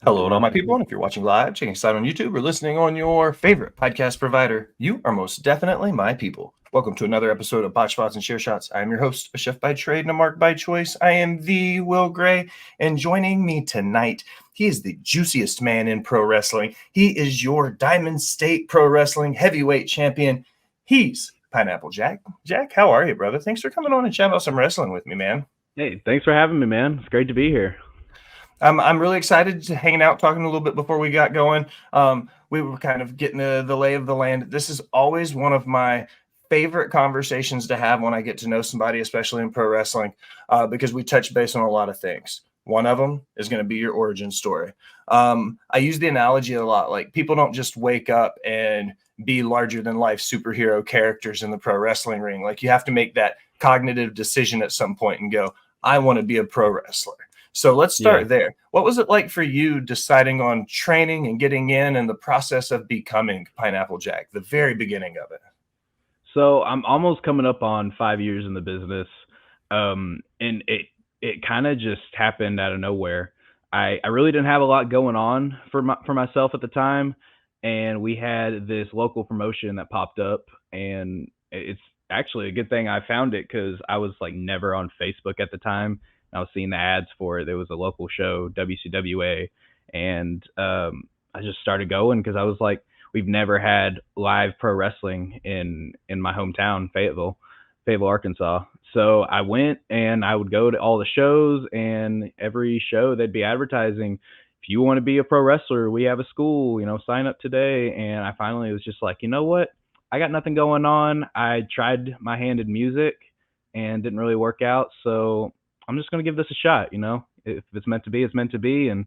Hello to all my people, and if you're watching live, checking us out on YouTube, or listening on your favorite podcast provider, you are most definitely my people. Welcome to another episode of Botched and Share Shots. I am your host, a chef by trade and a mark by choice. I am the Will Gray, and joining me tonight, he is the juiciest man in pro wrestling. He is your Diamond State Pro Wrestling heavyweight champion. He's Pineapple Jack. Jack, how are you, brother? Thanks for coming on and chatting about some wrestling with me, man. Hey, thanks for having me, man. It's great to be here. I'm really excited to hanging out, talking a little bit before we got going. We were kind of getting the lay of the land. This is always one of my favorite conversations to have when I get to know somebody, especially in pro wrestling, because we touch base on a lot of things. One of them is going to be your origin story. I use the analogy a lot. Like, people don't just wake up and be larger than life superhero characters in the pro wrestling ring. Like, you have to make that cognitive decision at some point and go, I want to be a pro wrestler. So let's start there. What was it like for you deciding on training and getting in and the process of becoming Pineapple Jack, the very beginning of it? So I'm almost coming up on 5 years in the business, and it kind of just happened out of nowhere. I really didn't have a lot going on for myself at the time, and we had this local promotion that popped up, and it's actually a good thing I found it because I was like never on Facebook at the time. I was seeing the ads for it. There was a local show, WCWA, and I just started going because I was like, we've never had live pro wrestling in my hometown, Fayetteville, Arkansas. So I went and I would go to all the shows, and every show they'd be advertising, if you want to be a pro wrestler, we have a school, sign up today. And I finally was just like, you know what? I got nothing going on. I tried my hand in music and didn't really work out. So I'm just going to give this a shot. If it's meant to be, it's meant to be. And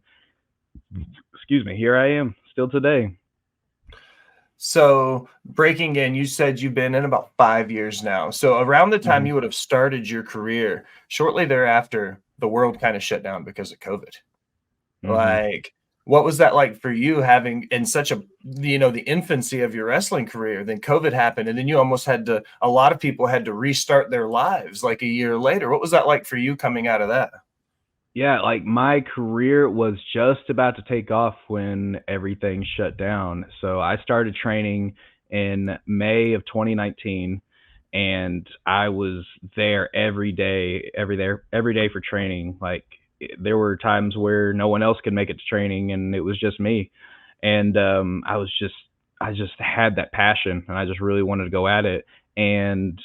excuse me, here I am still today. So breaking in, you said you've been in about 5 years now. So around the time you would have started your career, shortly thereafter, the world kind of shut down because of COVID. Like, what was that like for you, having in such a, the infancy of your wrestling career? Then COVID happened, and then you almost a lot of people had to restart their lives like a year later. What was that like for you coming out of that? Yeah, like my career was just about to take off when everything shut down. So I started training in May of 2019, and I was there every day for training. Like, there were times where no one else could make it to training, and it was just me. And I just had that passion, and I just really wanted to go at it. And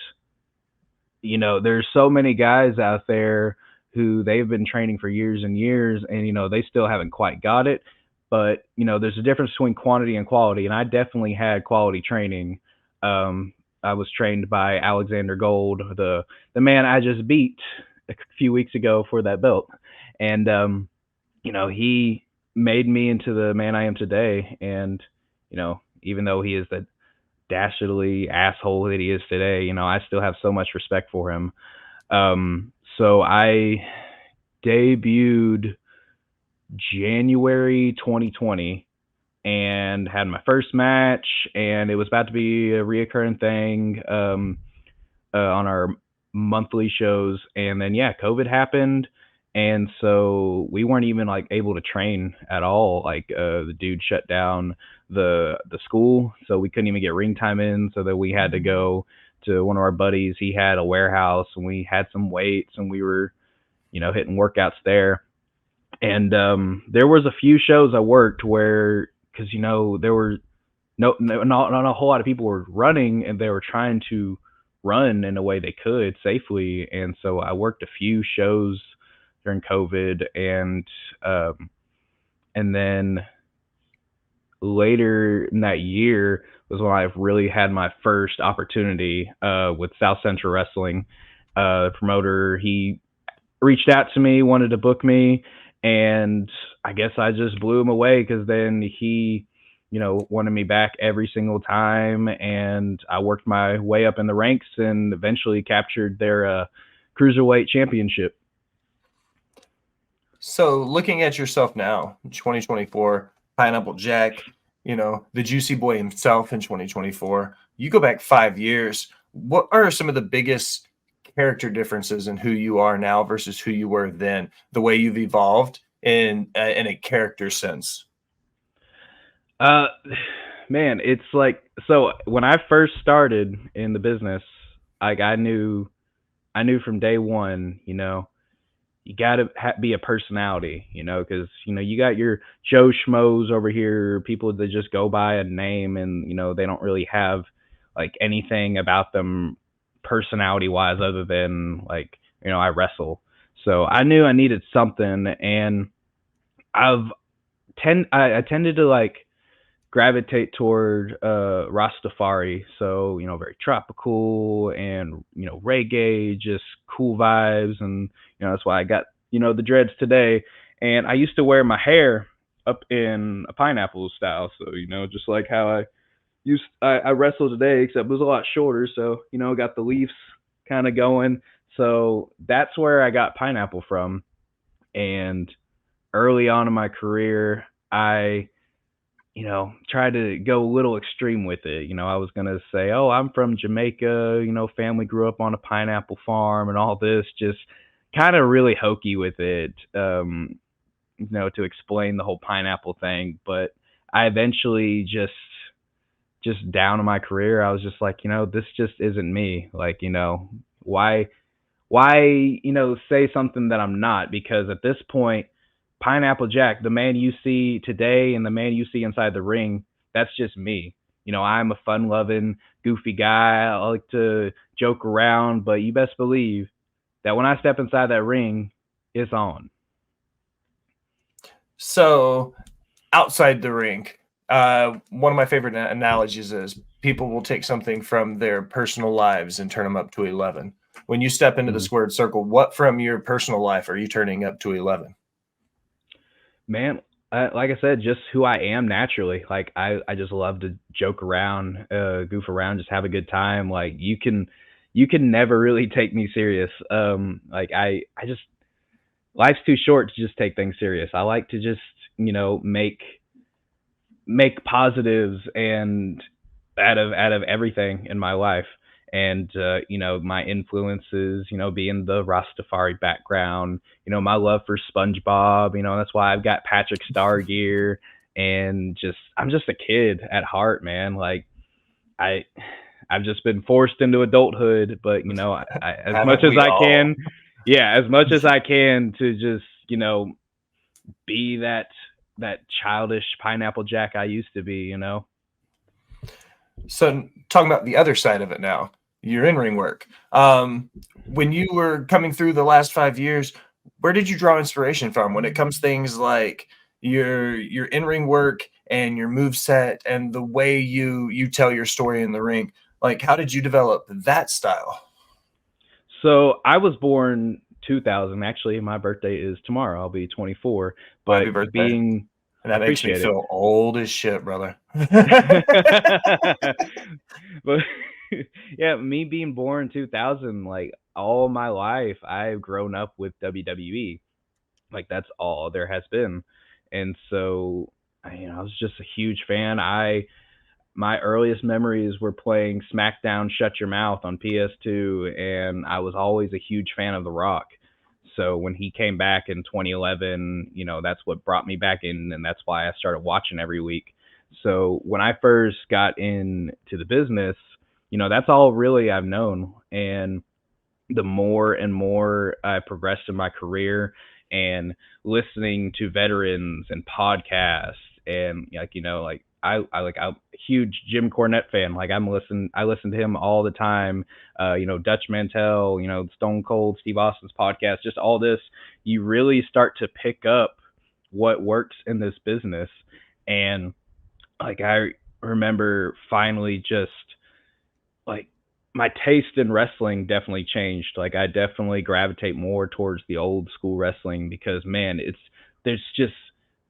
there's so many guys out there who they've been training for years and years, and they still haven't quite got it. But there's a difference between quantity and quality, and I definitely had quality training. I was trained by Alexander Gold, the man I just beat a few weeks ago for that belt. And he made me into the man I am today. And even though he is the dastardly asshole that he is today, I still have so much respect for him. So I debuted January 2020 and had my first match, and it was about to be a reoccurring thing on our monthly shows. And then, COVID happened. And so we weren't even like able to train at all. Like, the dude shut down the school, so we couldn't even get ring time in. So that we had to go to one of our buddies. He had a warehouse, and we had some weights, and we were, hitting workouts there. And there was a few shows I worked where, because there were not a whole lot of people were running, and they were trying to run in a way they could safely. And so I worked a few shows during COVID, and then later in that year was when I really had my first opportunity with South Central Wrestling. The promoter, he reached out to me, wanted to book me, and I guess I just blew him away, because then he, wanted me back every single time, and I worked my way up in the ranks and eventually captured their cruiserweight championship. So looking at yourself now, 2024, Pineapple Jack, the juicy boy himself in 2024, you go back 5 years. What are some of the biggest character differences in who you are now versus who you were then? The way you've evolved in a character sense? Uh, Man, it's like, so when I first started in the business, like I knew from day one, you got to be a personality, because you got your Joe Schmoes over here, people that just go by a name, and they don't really have like anything about them personality wise other than like I wrestle. So I knew I needed something, and I've I tended to like gravitate toward Rastafari. So, very tropical and, reggae, just cool vibes. And, that's why I got, the dreads today. And I used to wear my hair up in a pineapple style. So, just like how I wrestled today, except it was a lot shorter. So, got the leaves kind of going. So that's where I got pineapple from. And early on in my career, I try to go a little extreme with it. I was going to say, oh, I'm from Jamaica, family grew up on a pineapple farm and all this, just kind of really hokey with it, to explain the whole pineapple thing. But I eventually just down in my career, I was just like, this just isn't me. Like, why, say something that I'm not? Because at this point, Pineapple Jack, the man you see today and the man you see inside the ring, that's just me. I'm a fun loving, goofy guy. I like to joke around, but you best believe that when I step inside that ring, it's on. So outside the rink, one of my favorite analogies is people will take something from their personal lives and turn them up to 11. When you step into the Mhm. squared circle, what from your personal life are you turning up to 11? Man, like I said, just who I am naturally. Like I just love to joke around, goof around, just have a good time. Like you can never really take me serious. Like I just life's too short to just take things serious. I like to just make positives and out of everything in my life. And my influences, being the Rastafari background, my love for SpongeBob, that's why I've got Patrick Star gear. And just I'm just a kid at heart, man. Like I I've just been forced into adulthood, but as much Haven't as we I all? can, yeah, as much as I can to just be that childish pineapple Jack I used to be. So talking about the other side of it now, your in-ring work. When you were coming through the last 5 years, where did you draw inspiration from when it comes things like your in-ring work and your move set and the way you tell your story in the ring? Like, how did you develop that style? So I was born 2000. Actually, my birthday is tomorrow. I'll be 24. Well, happy But birthday. being And that makes me appreciate it. feel old as shit, brother. But yeah, me being born 2000, like all my life, I've grown up with WWE. Like that's all there has been, and so I was just a huge fan. My earliest memories were playing SmackDown Shut Your Mouth on PS2, and I was always a huge fan of The Rock. So when he came back in 2011, that's what brought me back in, and that's why I started watching every week. So when I first got into the business, that's all really I've known. And the more and more I progressed in my career and listening to veterans and podcasts and like I'm a huge Jim Cornette fan. Like I listen to him all the time. Dutch Mantel, Stone Cold Steve Austin's podcast, just all this. You really start to pick up what works in this business. And like I remember finally just like my taste in wrestling definitely changed. Like I definitely gravitate more towards the old school wrestling because man, there's just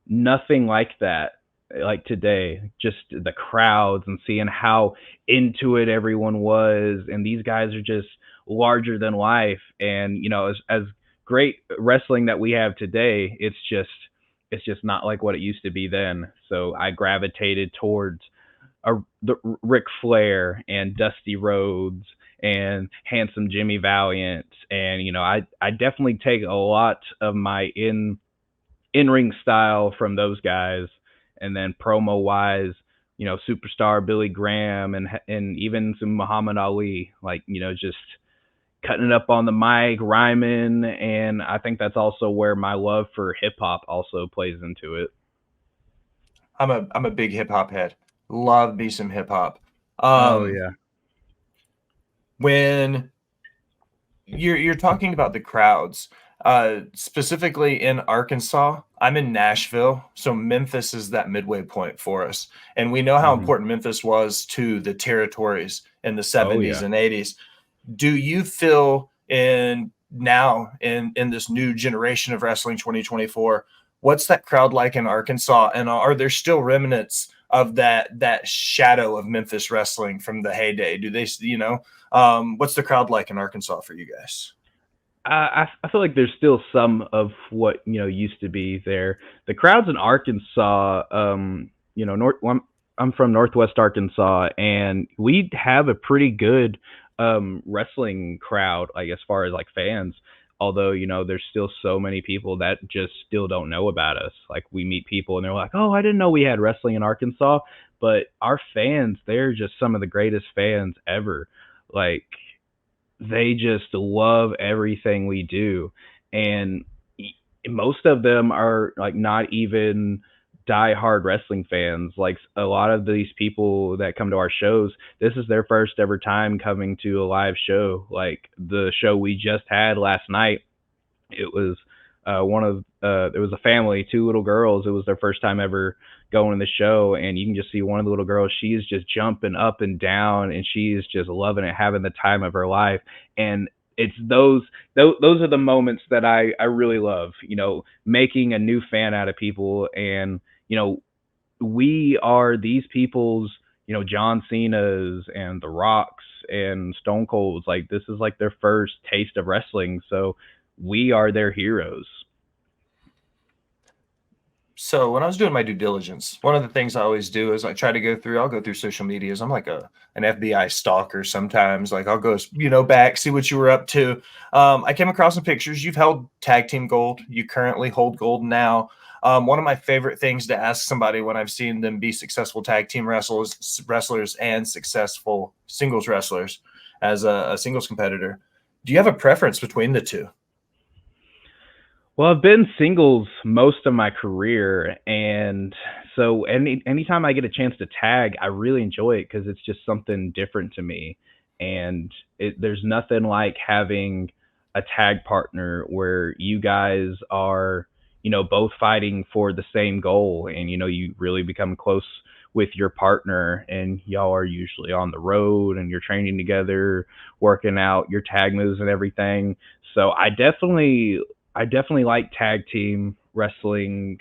nothing like that like today. Just the crowds and seeing how into it everyone was, and these guys are just larger than life. And as great wrestling that we have today, it's just not like what it used to be then. So I gravitated towards the Ric Flair and Dusty Rhodes and handsome Jimmy Valiant, and I definitely take a lot of my in-ring style from those guys, and then promo wise, superstar Billy Graham and even some Muhammad Ali, like just cutting it up on the mic, rhyming, and I think that's also where my love for hip hop also plays into it. I'm a big hip hop head. Love me some hip hop. Oh yeah. When you're talking about the crowds, specifically in Arkansas. I'm in Nashville, so Memphis is that midway point for us, and we know how Hmm. important Memphis was to the territories in the Oh 70s yeah. and 80s. Do you feel in now in this new generation of wrestling 2024, what's that crowd like in Arkansas, and are there still remnants of that shadow of Memphis wrestling from the heyday? Do they, what's the crowd like in Arkansas for you guys? I feel like there's still some of what used to be there. The crowds in Arkansas, north. I'm from Northwest Arkansas, and we have a pretty good wrestling crowd, like as far as like fans. Although there's still so many people that just still don't know about us. Like we meet people and they're like, "Oh, I didn't know we had wrestling in Arkansas." But our fans, they're just some of the greatest fans ever. Like they just love everything we do, and most of them are like not even die-hard wrestling fans. Like a lot of these people that come to our shows, this is their first ever time coming to a live show. Like the show we just had last night, it was one of it was a family, two little girls. It was their first time ever going to the show, and you can just see one of the little girls. She is just jumping up and down, and she is just loving it, having the time of her life. And it's those are the moments that I really love. Making a new fan out of people, and we are these people's. John Cena's and The Rocks and Stone Cold's. Like this is like their first taste of wrestling, so we are their heroes. So when I was doing my due diligence, one of the things I always do is I'll go through social medias. I'm like an FBI stalker sometimes. Like I'll go, back, see what you were up to. I came across some pictures. You've held tag team gold. You currently hold gold now. One of my favorite things to ask somebody when I've seen them be successful tag team wrestlers and successful singles wrestlers as a singles competitor. Do you have a preference between the two? Well, I've been singles most of my career, and so anytime I get a chance to tag, I really enjoy it because it's just something different to me. And there's nothing like having a tag partner where you guys are, both fighting for the same goal, and you really become close with your partner, and y'all are usually on the road, and you're training together, working out your tag moves and everything. So I definitely like tag team wrestling.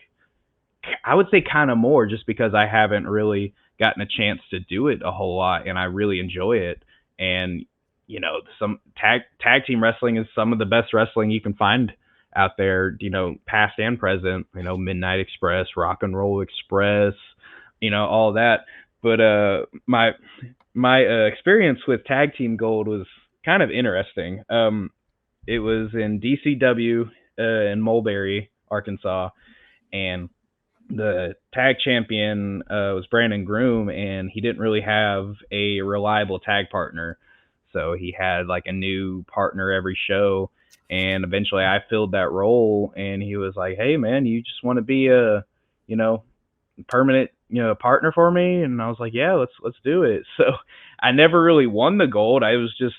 I would say kind of more just because I haven't really gotten a chance to do it a whole lot, and I really enjoy it. And some tag team wrestling is some of the best wrestling you can find out there. Past and present. Midnight Express, Rock and Roll Express, all that. But my experience with tag team gold was kind of interesting. It was in DCW in Mulberry, Arkansas, and the tag champion was Brandon Groom, and he didn't really have a reliable tag partner, so he had like a new partner every show. And eventually, I filled that role, and he was like, "Hey, man, you just want to be a, you know, permanent, partner for me?" And I was like, "Yeah, let's do it." So I never really won the gold. I was just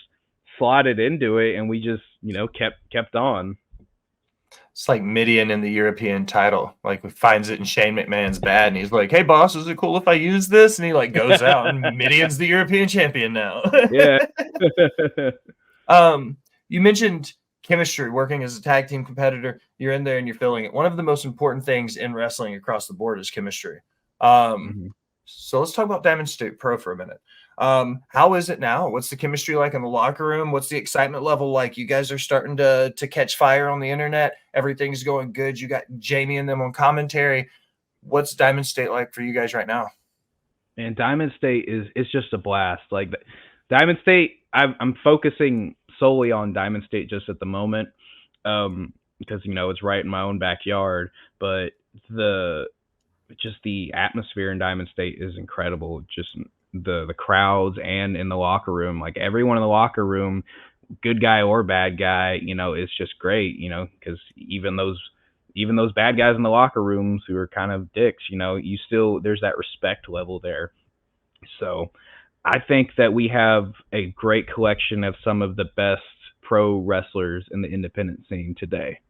slotted into it, and we just, kept on. It's like Midian in the European title. Like finds it in Shane McMahon's bad, and he's like, "Hey boss, is it cool if I use this?" And he like goes out, and Midian's the European champion now. Yeah. You mentioned chemistry, working as a tag team competitor. You're in there and you're feeling it. One of the most important things in wrestling across the board is chemistry. Um, Mhm. so let's talk about Diamond State Pro for a minute. How is it now? What's the chemistry like in the locker room? What's the excitement level like? You guys are starting to catch fire on the internet. Everything's going good. You got Jamie and them on commentary. What's Diamond State like for you guys right now? And Diamond State is it's just a blast. Like Diamond State, I'm focusing solely on Diamond State just at the moment. Um, because it's right in my own backyard. But the just the atmosphere in Diamond State is incredible. Just the crowds and in the locker room, like everyone in the locker room, good guy or bad guy, is just great. Because even those bad guys in the locker rooms who are kind of dicks, you still there's that respect level there. So I think that we have a great collection of some of the best pro wrestlers in the independent scene today.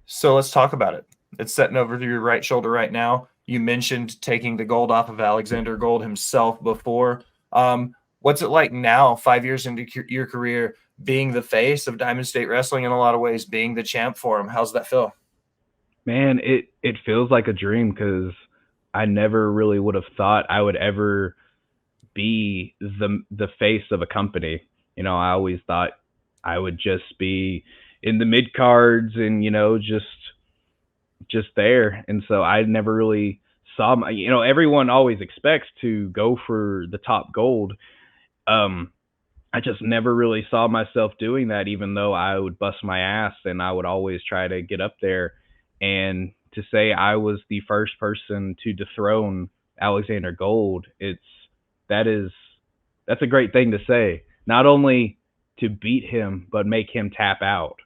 So let's talk about it. It's setting over to your right shoulder right now. You mentioned taking the gold off of Alexander Gold himself before. What's it like now, 5 years into your career, being the face of Diamond State Wrestling in a lot of ways, being the champ for him? How's that feel? Man, it feels like a dream because I never really would have thought I would ever be the face of a company. I always thought I would just be in the mid cards and just there. And so I never really saw my, everyone always expects to go for the top gold. I just never really saw myself doing that, even though I would bust my ass and I would always try to get up there. And to say I was the first person to dethrone Alexander Gold, that's a great thing to say. Not only to beat him, but make him tap out.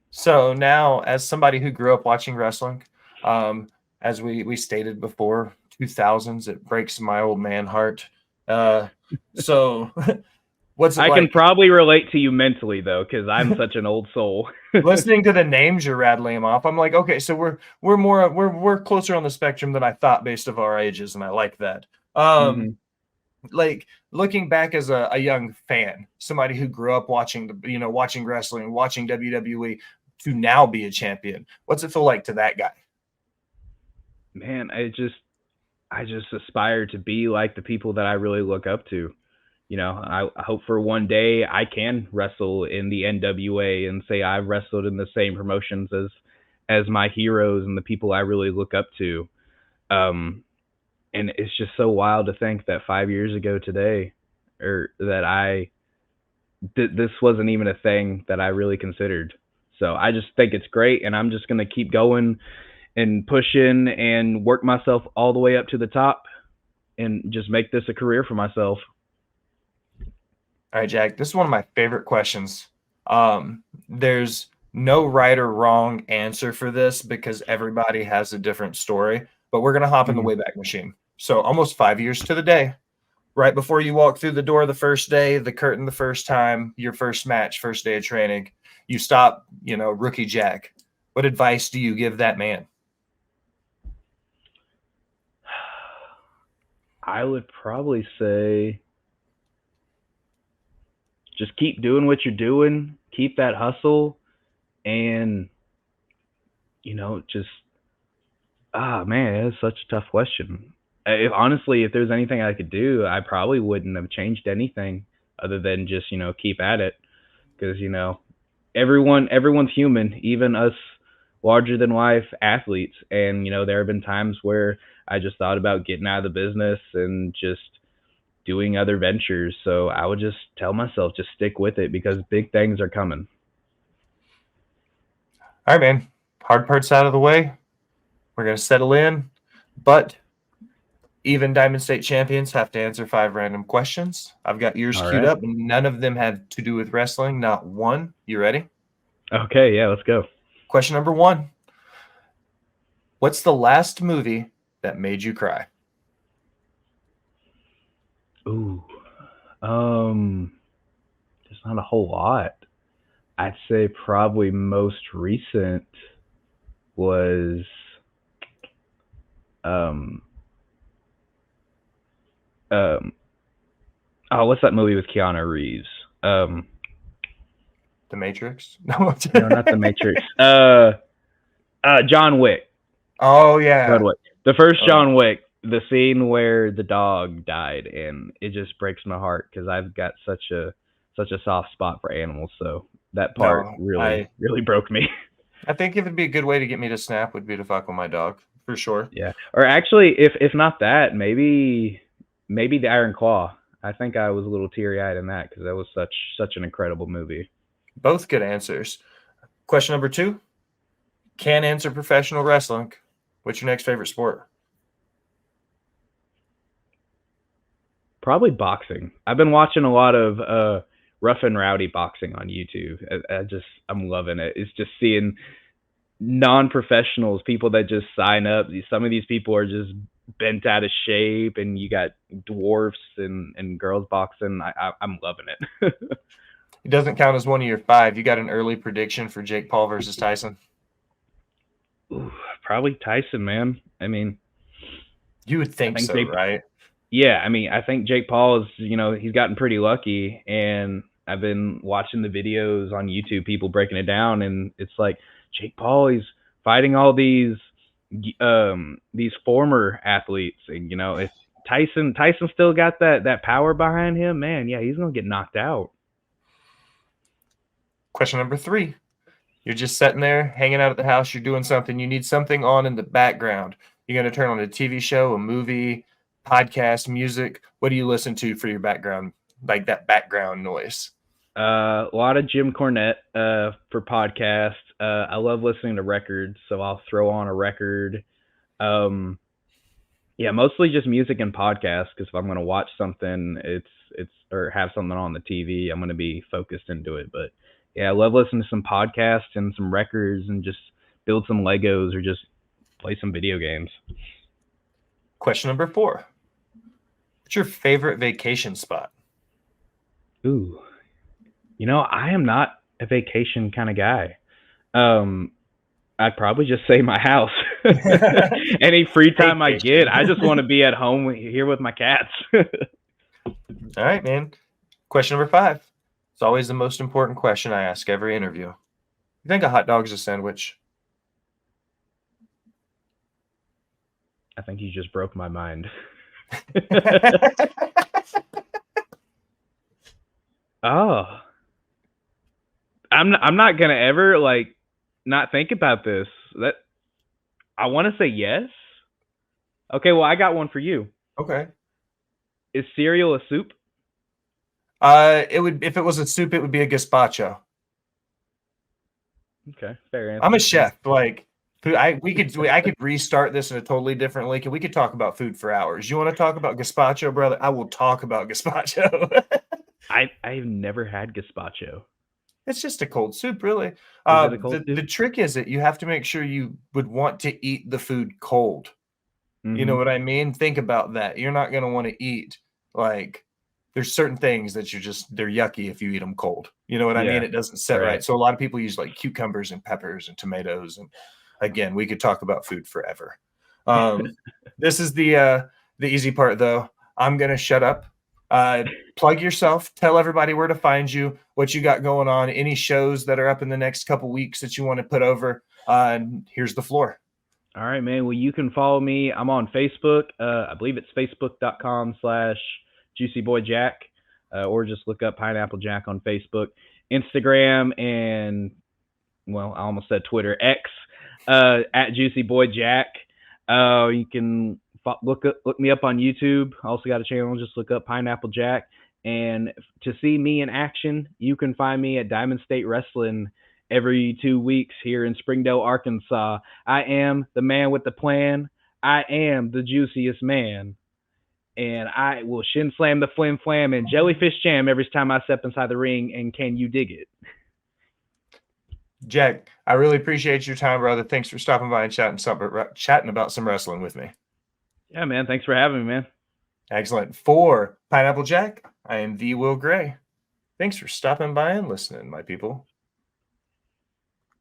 So now, as somebody who grew up watching wrestling, as we stated before, 2000s, it breaks my old man heart. So what's it I like can probably relate to you mentally though, because I'm such an old soul. listening to the names you're rattling them off? I'm like, okay, so we're closer on the spectrum than I thought based of our ages, and I like that. Mhm. Like looking back as a young fan, somebody who grew up watching wrestling, watching WWE, to now be a champion. What's it feel like to that guy? Man, I just aspire to be like the people that I really look up to. I hope for one day I can wrestle in the NWA and say I've wrestled in the same promotions as my heroes and the people I really look up to. Um, and it's just so wild to think that 5 years ago today, or that this wasn't even a thing that I really considered. So I just think it's great, and I'm just gonna keep going and pushing and work myself all the way up to the top, and just make this a career for myself. All right, Jack, this is one of my favorite questions. There's no right or wrong answer for this because everybody has a different story, but we're going to hop in the Mhm. Wayback Machine. So almost 5 years to the day, right before you walk through the door the first day, the curtain the first time, your first match, first day of training, you stop, rookie Jack. What advice do you give that man? I would probably say just keep doing what you're doing, keep that hustle, and just man, that's such a tough question. If honestly, if there's anything I could do, I probably wouldn't have changed anything other than just keep at it, because everyone's human, even us larger than life athletes. And there have been times where I just thought about getting out of the business and just doing other ventures. So I would just tell myself, just stick with it because big things are coming. All right, man. Hard part's out of the way. We're going to settle in, but even Diamond State champions have to answer 5 random questions. I've got yours All queued right. up, and none of them have to do with wrestling, not one. You ready? Okay, yeah, let's go. Question number one. What's the last movie that made you cry? Ooh. There's not a whole lot. I'd say probably most recent was um um oh, what's that movie with Keanu Reeves? Um The Matrix? No. no, not The Matrix. John Wick. Oh, John yeah. Wick. The first Oh, John Wick, the scene where the dog died, and it just breaks my heart because I've got such a soft spot for animals. So that part no. really really broke me. I think it would be a good way to get me to snap would be to fuck with my dog, for sure. Yeah. Or actually, if not that, maybe the Iron Claw. I think I was a little teary eyed in that because that was such an incredible movie. Both good answers. Question number 2. Can't answer professional wrestling. What's your next favorite sport? Probably boxing. I've been watching a lot of rough and rowdy boxing on YouTube. I'm loving it. It's just seeing non-professionals, people that just sign up. Some of these people are just bent out of shape, and you got dwarfs and girls boxing. I'm loving it. It doesn't count as one of your 5. You got an early prediction for Jake Paul versus Tyson? Ooh, probably Tyson, man. I mean, You would think so, right? Yeah, I mean, I think Jake Paul is, he's gotten pretty lucky, and I've been watching the videos on YouTube, people breaking it down, and it's like Jake Paul, he's fighting all these former athletes, and if Tyson still got that power behind him, man, yeah, he's gonna get knocked out. Question number 3. You're just sitting there, hanging out at the house. You're doing something. You need something on in the background. You're going to turn on a TV show, a movie, podcast, music. What do you listen to for your background, like that background noise? A lot of Jim Cornette for podcasts. I love listening to records, so I'll throw on a record. Yeah, mostly just music and podcasts, because if I'm going to watch something, it's or have something on the TV, I'm going to be focused into it. But yeah, I love listening to some podcasts and some records and just build some Legos or just play some video games. Question number 4. What's your favorite vacation spot? Ooh, I am not a vacation kind of guy. I'd probably just say my house. Any free time I get, I just want to be at home here with my cats. All right, man. Question number 5. It's always the most important question I ask every interview. You think a hot dog is a sandwich? I think you just broke my mind. Oh, I'm not gonna ever not think about this. That I want to say yes. Okay, well, I got one for you. Okay. Is cereal a soup? It would, if it was a soup, it would be a gazpacho. Okay, fair answer. I'm a chef. Like, I could restart this in a totally different link, and we could talk about food for hours. You want to talk about gazpacho, brother? I will talk about gazpacho. I've never had gazpacho. It's just a cold soup, really. Is it a cold soup? The trick is that you have to make sure you would want to eat the food cold. Mm-hmm. You know what I mean? Think about that. You're not going to want to eat, like, there's certain things that they're yucky if you eat them cold. You know what I mean? It doesn't set right. So a lot of people use like cucumbers and peppers and tomatoes. And again, we could talk about food forever. This is the easy part, though. I'm going to shut up. Plug yourself. Tell everybody where to find you, what you got going on, any shows that are up in the next couple weeks that you want to put over. And here's the floor. All right, man. Well, you can follow me. I'm on Facebook. I believe it's facebook.com/JuicyBoyJack, or just look up Pineapple Jack on Facebook, Instagram, and, well, I almost said Twitter, X, at JuicyBoyJack. You can look me up on YouTube. I also got a channel. Just look up Pineapple Jack. And to see me in action, you can find me at Diamond State Wrestling every 2 weeks here in Springdale, Arkansas. I am the man with the plan. I am the juiciest man. And I will shin slam the flim flam and jellyfish jam every time I step inside the ring. And can you dig it? Jack, I really appreciate your time, brother. Thanks for stopping by and chatting about some wrestling with me. Yeah, man. Thanks for having me, man. Excellent. For Pineapple Jack, I am the Will Gray. Thanks for stopping by and listening, my people.